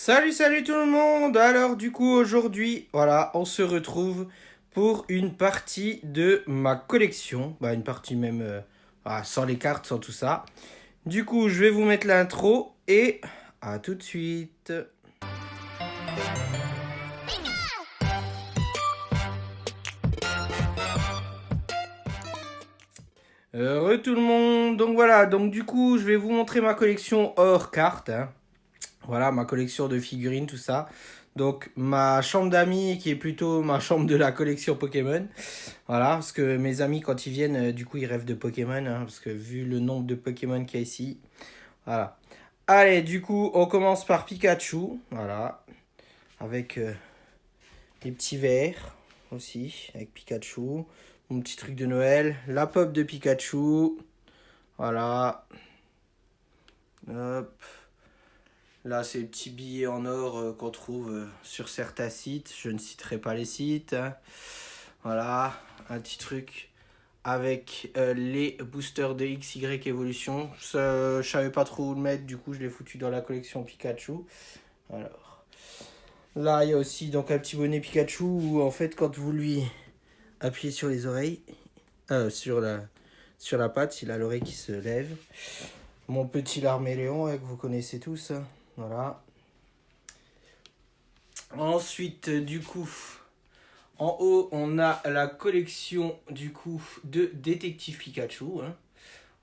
Salut tout le monde. Alors du coup aujourd'hui, voilà, on se retrouve pour une partie de ma collection. Une partie même sans les cartes, sans tout ça. Du coup, je vais vous mettre l'intro et à tout de suite. Heureux tout le monde. Donc voilà, donc du coup, je vais vous montrer ma collection hors cartes, hein. Voilà, ma collection de figurines, tout ça. Donc, ma chambre d'amis, qui est plutôt ma chambre de la collection Pokémon. Voilà, parce que mes amis, quand ils viennent, du coup, ils rêvent de Pokémon. Hein, parce que vu le nombre de Pokémon qu'il y a ici. Voilà. Allez, du coup, on commence par Pikachu. Voilà. Avec les petits verres aussi. Avec Pikachu. Mon petit truc de Noël. La pop de Pikachu. Voilà. Hop. Là, c'est les petits billets en or qu'on trouve sur certains sites. Je ne citerai pas les sites. Voilà, un petit truc avec les boosters de XY Evolution. Je savais pas trop où le mettre, du coup, je l'ai foutu dans la collection Pikachu. Alors, là, il y a aussi donc un petit bonnet Pikachu où, en fait, quand vous lui appuyez sur les oreilles, sur la patte, il a l'oreille qui se lève. Mon petit Larméléon, que vous connaissez tous. Voilà. Ensuite, du coup, en haut, on a la collection, du coup, de Détective Pikachu. Hein.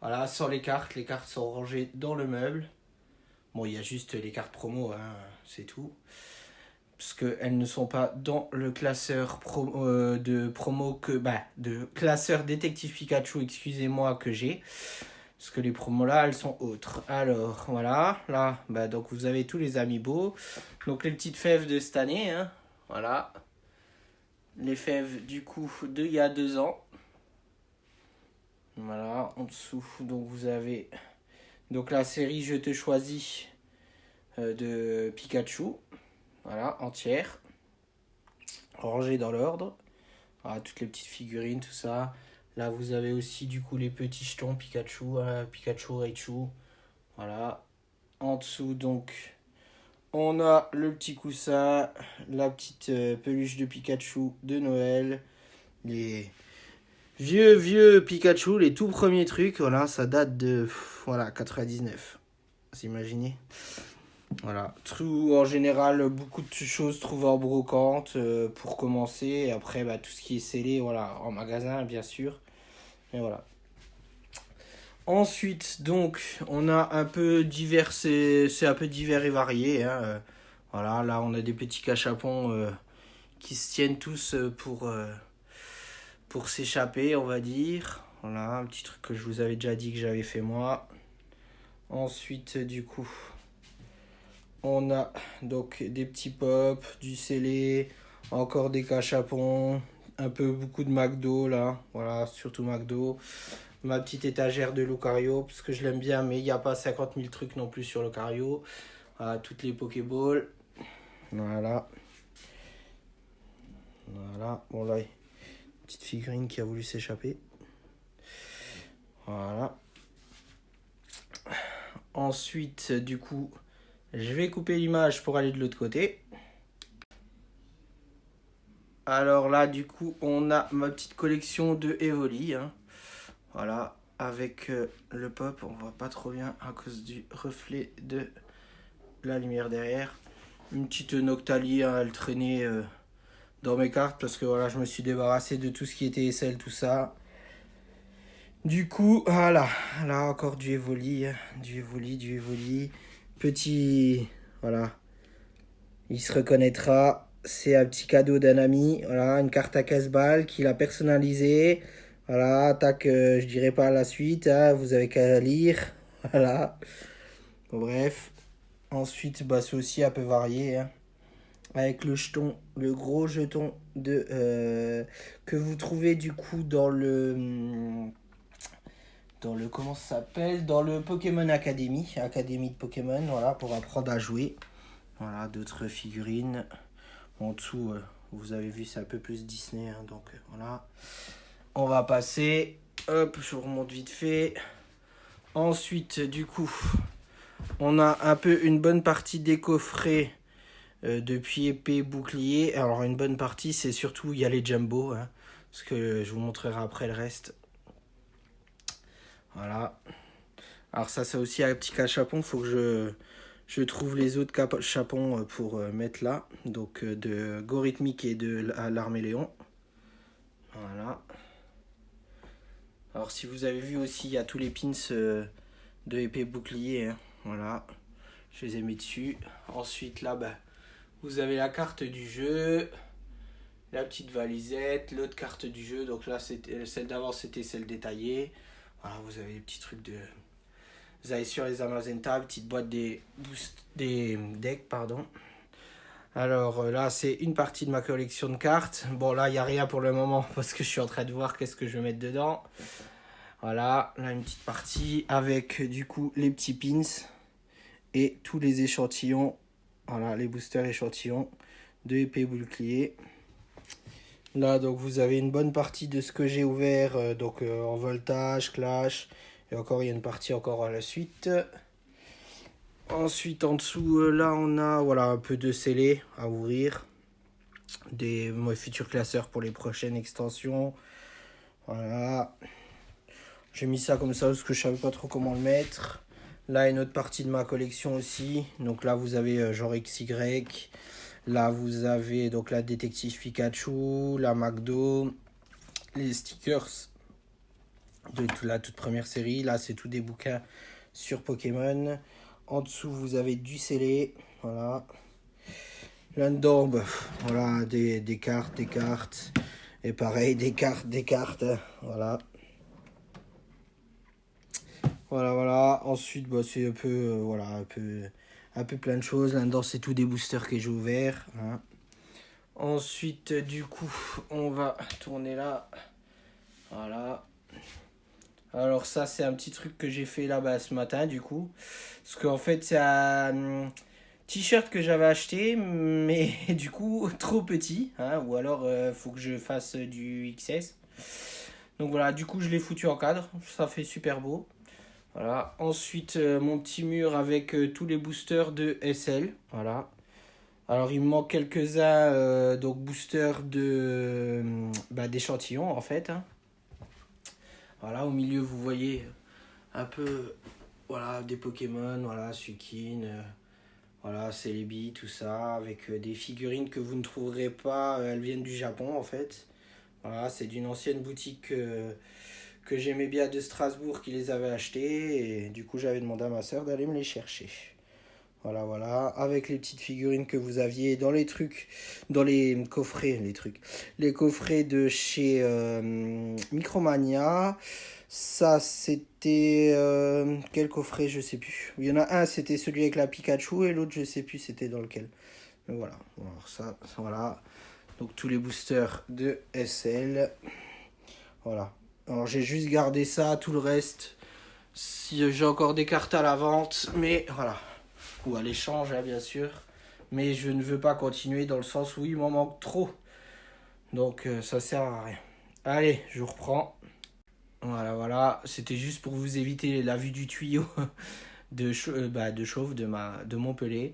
Voilà, sans les cartes. Les cartes sont rangées dans le meuble. Bon, il y a juste les cartes promo, hein, c'est tout. Parce qu'elles ne sont pas dans le classeur de promo de classeur Détective Pikachu, excusez-moi, que j'ai. Parce que les promos là, elles sont autres. Alors, voilà. Là, donc vous avez tous les amiibo. Donc les petites fèves de cette année. Hein. Voilà. Les fèves du coup d'il y a 2 ans. Voilà. En dessous, donc vous avez donc la série Je te choisis de Pikachu. Voilà, entière. Rangée dans l'ordre. Voilà, toutes les petites figurines, tout ça. Là, vous avez aussi du coup les petits jetons Pikachu, Pikachu, Raichu. Voilà. En dessous, donc, on a le petit coussin, la petite peluche de Pikachu de Noël. Les vieux Pikachu, les tout premiers trucs. Voilà, ça date de 99. Vous imaginez? Voilà. Tout, en général, beaucoup de choses trouvées en brocante pour commencer. Et après, tout ce qui est scellé, voilà, en magasin, bien sûr. Et voilà. Ensuite, donc, on a un peu divers, c'est un peu divers et varié. Hein. Voilà, là, on a des petits cachapons qui se tiennent tous pour s'échapper, on va dire. Voilà, un petit truc que je vous avais déjà dit que j'avais fait moi. Ensuite, du coup, on a donc des petits pops, du scellé, encore des cachapons, beaucoup de McDo, là. Voilà, surtout McDo. Ma petite étagère de Lucario, parce que je l'aime bien, mais il n'y a pas 50 000 trucs non plus sur Lucario. Voilà, toutes les Pokéballs. Voilà. Voilà. Bon, là, une petite figurine qui a voulu s'échapper. Voilà. Ensuite, du coup, je vais couper l'image pour aller de l'autre côté. Alors là, du coup, on a ma petite collection de Evoli. Hein. Voilà, avec le pop, on voit pas trop bien à cause du reflet de la lumière derrière. Une petite Noctali, hein, elle traînait dans mes cartes parce que voilà, je me suis débarrassé de tout ce qui était SL, tout ça. Du coup, voilà, là encore du Evoli, du Evoli. Petit, voilà, il se reconnaîtra. C'est un petit cadeau d'un ami, voilà, une carte à 15 balles qu'il a personnalisée. Voilà, tac, je dirai pas la suite, hein, vous avez qu'à lire. Voilà. Bon, bref. Ensuite, c'est aussi un peu varié. Hein, avec le jeton, le gros jeton que vous trouvez du coup dans le comment ça s'appelle, dans le Pokémon Academy de Pokémon, voilà, pour apprendre à jouer. Voilà, d'autres figurines. En dessous, vous avez vu, c'est un peu plus Disney, hein, donc voilà. On va passer, hop, je remonte vite fait. Ensuite, du coup, on a un peu une bonne partie des coffrets depuis épée, bouclier. Alors une bonne partie, c'est surtout, il y a les jumbo, hein, parce que je vous montrerai après le reste. Voilà. Alors ça, c'est aussi un petit cachapon, faut que je trouve les autres cachapons pour mettre là. Donc de Gorithmic et de l'Armée Léon. Voilà. Alors si vous avez vu aussi, il y a tous les pins de épée bouclier, hein. Voilà. Je les ai mis dessus. Ensuite là, bah, vous avez la carte du jeu, la petite valisette, l'autre carte du jeu. Donc là, celle d'avant, c'était celle détaillée. Voilà, vous avez les petits trucs de... Vous avez sur les Amazenta, petite boîte des decks, pardon. Alors là, c'est une partie de ma collection de cartes. Bon, là, il n'y a rien pour le moment parce que je suis en train de voir qu'est-ce que je vais mettre dedans. Voilà, là, une petite partie avec du coup les petits pins et tous les échantillons. Voilà, les boosters échantillons de épée bouclier. Là, donc, vous avez une bonne partie de ce que j'ai ouvert en voltage, clash. Et encore, il y a une partie encore à la suite. Ensuite, en dessous, là, on a voilà, un peu de scellés à ouvrir. Des futurs classeurs pour les prochaines extensions. Voilà. J'ai mis ça comme ça parce que je savais pas trop comment le mettre. Là, une autre partie de ma collection aussi. Donc là, vous avez genre XY. Là, vous avez donc la détective Pikachu, la McDo, les stickers de la toute première série. Là, c'est tous des bouquins sur Pokémon. En dessous, vous avez du scellé. Voilà. Là-dedans, bah, voilà, des cartes. Et pareil, des cartes. Voilà. Voilà. Ensuite, bah, c'est un peu, un peu plein de choses. Là-dedans, c'est tous des boosters que j'ai ouverts. Hein. Ensuite, du coup, on va tourner là. Voilà. Alors ça, c'est un petit truc que j'ai fait là-bas ce matin, du coup. Parce qu'en fait, c'est un t-shirt que j'avais acheté, mais du coup, trop petit. Hein, ou alors, faut que je fasse du XS. Donc voilà, du coup, je l'ai foutu en cadre. Ça fait super beau. Voilà. Ensuite, mon petit mur avec tous les boosters de SL. Voilà. Alors, il me manque quelques-uns, donc boosters d'échantillons, en fait. Hein. Voilà, au milieu, vous voyez un peu voilà, des Pokémon, voilà, Suikin, voilà, Celebi, tout ça, avec des figurines que vous ne trouverez pas, elles viennent du Japon, en fait. Voilà, c'est d'une ancienne boutique que j'aimais bien de Strasbourg qui les avait achetées, et du coup, j'avais demandé à ma soeur d'aller me les chercher. Voilà, avec les petites figurines que vous aviez dans les trucs, dans les coffrets, les coffrets de chez Micromania. Ça, c'était quel coffret, je sais plus. Il y en a un, c'était celui avec la Pikachu, et l'autre, je sais plus, c'était dans lequel. Mais voilà, alors ça, voilà. Donc tous les boosters de SL. Voilà. Alors j'ai juste gardé ça, tout le reste. Si j'ai encore des cartes à la vente, mais voilà. Ou à l'échange, hein, bien sûr. Mais je ne veux pas continuer dans le sens où il m'en manque trop. Donc ça sert à rien. Allez, je reprends. Voilà. C'était juste pour vous éviter la vue du tuyau de Chauve, de Montpellier.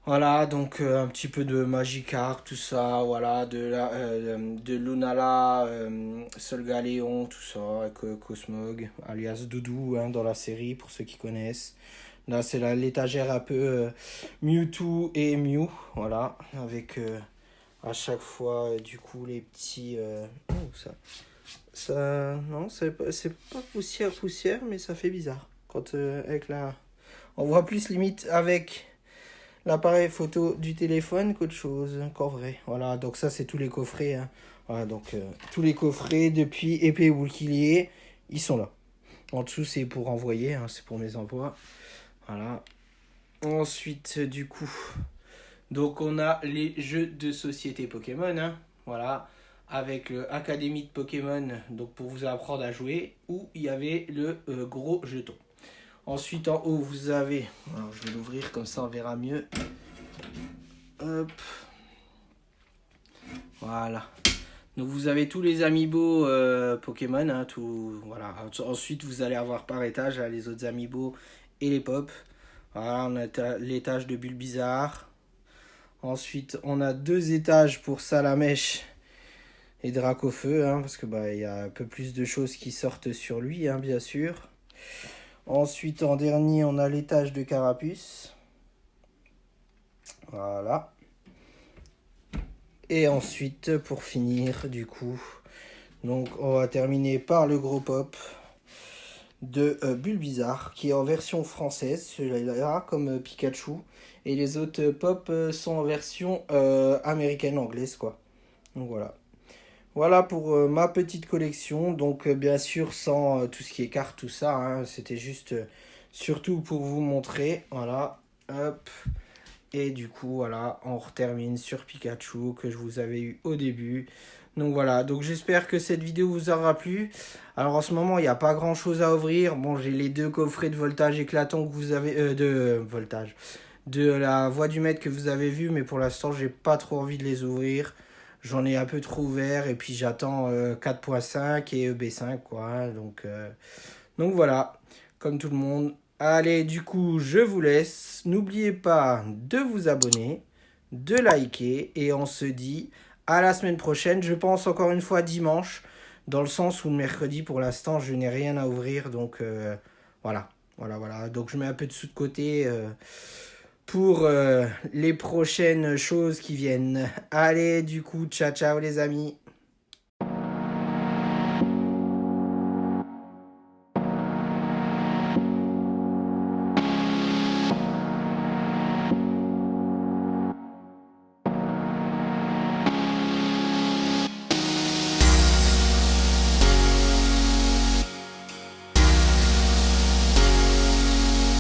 Voilà, donc un petit peu de Magikarp, tout ça, voilà, de Lunala, Solgaleo, tout ça, avec Cosmog, alias Doudou, hein, dans la série, pour ceux qui connaissent. Là, c'est l'étagère un peu Mewtwo et Mew, voilà, avec à chaque fois, du coup, les petits... non, c'est pas poussière, mais ça fait bizarre. Quand, avec la... On voit plus limite avec l'appareil photo du téléphone qu'autre chose, qu'en vrai. Voilà, donc ça, c'est tous les coffrets. Hein. Voilà, donc tous les coffrets, depuis épée et bouclier, ils sont là. En dessous, c'est pour envoyer, hein, c'est pour mes envois. Voilà. Ensuite, du coup, donc on a les jeux de société Pokémon, hein, voilà, avec le Académie de Pokémon, donc pour vous apprendre à jouer, où il y avait le gros jeton. Ensuite, en haut, vous avez, alors je vais l'ouvrir comme ça, on verra mieux. Hop. Voilà. Donc vous avez tous les amiibo Pokémon, hein, tout, voilà. Ensuite, vous allez avoir par étage hein, les autres amiibo et les pop. Voilà, on a l'étage de Bulbizarre. Ensuite, on a 2 étages pour Salamèche et Dracofeu, hein, parce que y a un peu plus de choses qui sortent sur lui, hein, bien sûr. Ensuite, en dernier, on a l'étage de Carapuce. Voilà. Et ensuite, pour finir, du coup, donc on va terminer par le gros pop de Bulbizarre, qui est en version française, celui-là, comme Pikachu. Et les autres pop sont en version américaine-anglaise, quoi. Donc voilà. Voilà pour ma petite collection. Donc bien sûr sans tout ce qui est cartes, tout ça, hein. C'était juste surtout pour vous montrer. Voilà. Hop. Et du coup, voilà, on termine sur Pikachu que je vous avais eu au début. Donc voilà, donc j'espère que cette vidéo vous aura plu. Alors en ce moment, il n'y a pas grand chose à ouvrir. Bon, j'ai les 2 coffrets de voltage éclatant que vous avez... de voltage. De la voix du maître que vous avez vu, mais pour l'instant, j'ai pas trop envie de les ouvrir. J'en ai un peu trop ouvert et puis j'attends 4.5 et EB5, quoi, hein. Donc voilà, comme tout le monde. Allez, du coup, je vous laisse. N'oubliez pas de vous abonner, de liker et on se dit à la semaine prochaine. Je pense encore une fois dimanche, dans le sens où le mercredi, pour l'instant, je n'ai rien à ouvrir. Donc voilà, voilà. Donc je mets un peu de sous de côté pour les prochaines choses qui viennent. Allez, du coup, ciao, ciao les amis.